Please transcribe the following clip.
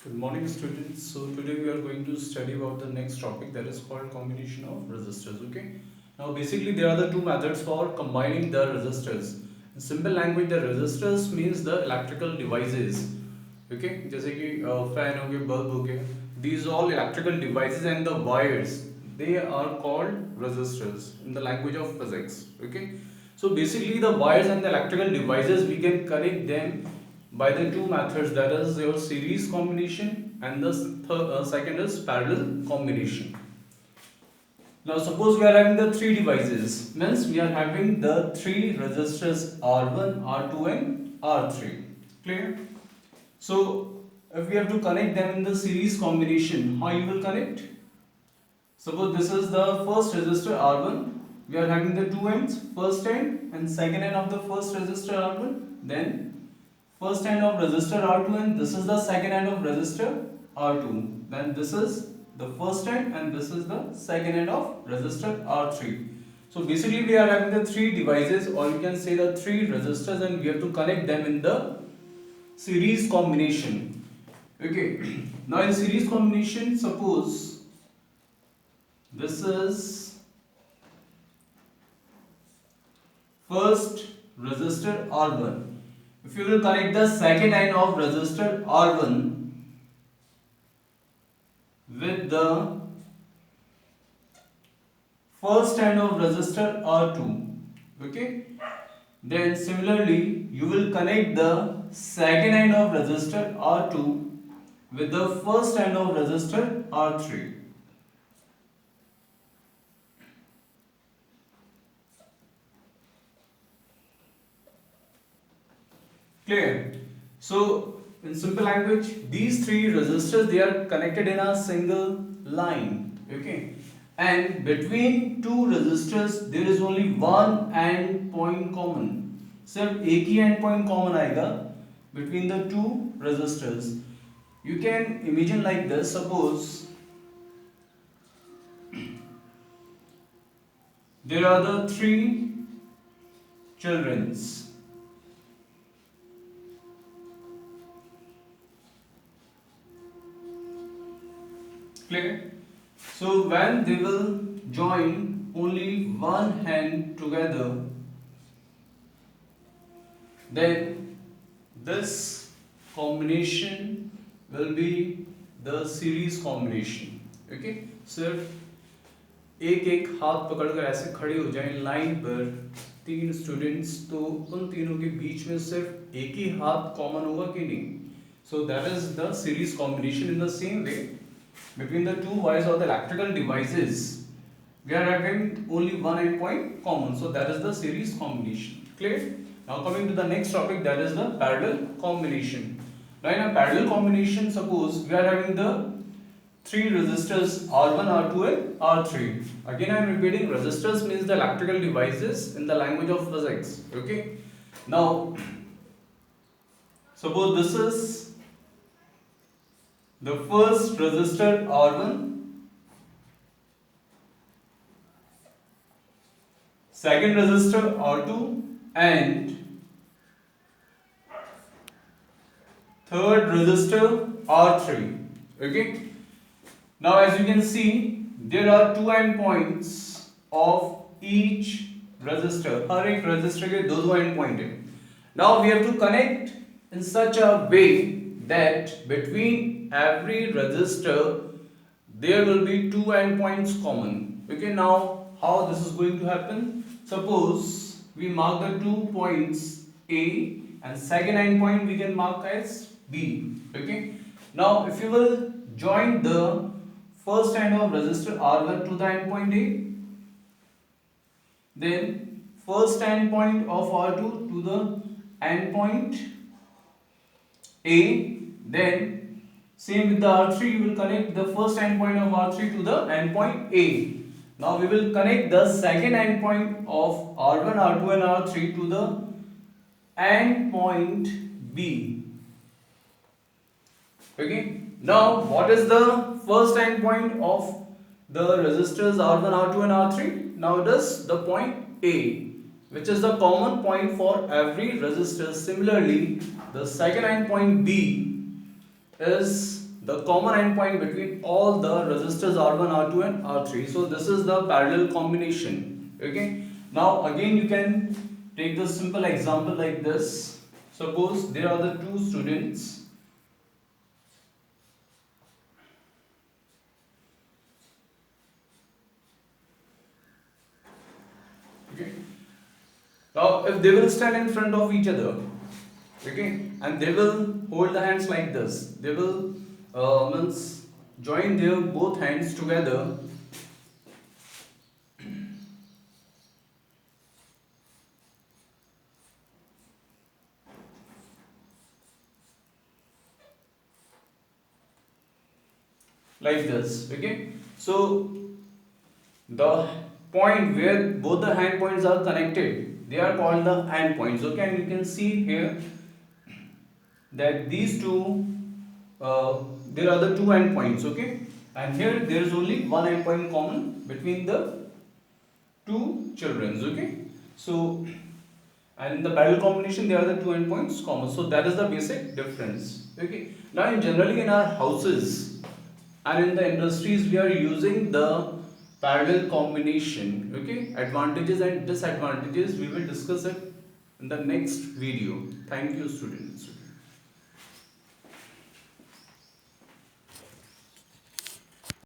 Good morning, students. So today we are going to study about the next topic, that is called combination of resistors. Okay. Now basically there are the two methods for combining the resistors. In simple language, the resistors means the electrical devices. Okay. जैसे कि fan हो गया, bulb हो गया. These all electrical devices and the wires, they are called resistors in the language of physics. Okay. So basically the wires and the electrical devices, we can connect them by the two methods, that is your series combination and the second is parallel combination. Now suppose we are having the three devices, means we are having the three resistors R1, R2 and R3. Clear? So if we have to connect them in the series combination, how you will connect? Suppose this is the first resistor R1, we are having the two ends, first end and second end of the first resistor R1, then first end of resistor R2 and this is the second end of resistor R2. Then this is the first end and this is the second end of resistor R3. So basically we are having the three devices, or you can say the three resistors, and we have to connect them in the series combination. Okay. Now in series combination, suppose this is first resistor R1. If you will connect the second end of resistor R1 with the first end of resistor R2, okay, then similarly you will connect the second end of resistor R2 with the first end of resistor R3. Clear? So in simple language, these three resistors, they are connected in a single line. Okay, and between two resistors there is only one end point common. सिर्फ एक ही end point common आएगा between the two resistors. You can imagine like this. Suppose there are the three childrens. Clear? So when they will join only one hand together, then this combination will be the series combination. Okay? सिर्फ एक एक हाथ पकड़कर ऐसे खड़े हो जाएं line पर तीन स्टूडेंट्स, तो उन तीनों के बीच में सिर्फ एक ही हाथ कॉमन होगा कि नहीं? So that is the series combination. In the same way, between the two wires or the electrical devices, we are having only one endpoint common, so that is the series combination. Clear? Now coming to the next topic, that is the parallel combination. Now in a parallel combination, suppose we are having the three resistors R1, R2 and R3. Again I am repeating, resistors means the electrical devices in the language of physics. Okay? Now suppose this is the first resistor R1, second resistor R2 and third resistor R3. Okay. Now as you can see, there are two endpoints of each resistor. हर एक resistor के दो दो endpoint हैं. Now we have to connect in such a way that between every resistor there will be two endpoints common. Okay, now how this is going to happen? Suppose we mark the 2 points A and second endpoint we can mark as B. Okay, now if you will join the first end of resistor R1 to the endpoint A, then first endpoint of R2 to the endpoint A, then same with the R3, you will connect the first endpoint of R3 to the endpoint A. Now we will connect the second endpoint of R1, R2 and R3 to the endpoint B. Okay. Now what is the first endpoint of the resistors R1, R2 and R3? Now it is the point A, which is the common point for every resistor. Similarly, the second endpoint B is the common endpoint between all the resistors R1, R2 and R3. So this is the parallel combination. Okay. Now again you can take the simple example like this. Suppose there are the two students. Okay. Now if they will stand in front of each other, okay, and they will hold the hands like this, they will means join their both hands together like this. Okay, so the point where both the hand points are connected, they are called the end points. Okay, and you can see here that these two there are the two end points. Okay, and here there is only one end point common between the two children. Okay, so and in the parallel combination there are the two endpoints common, so that is the basic difference. Okay, now in generally in our houses and in the industries we are using the parallel combination. Okay, advantages and disadvantages we will discuss it in the next video. Thank you, students.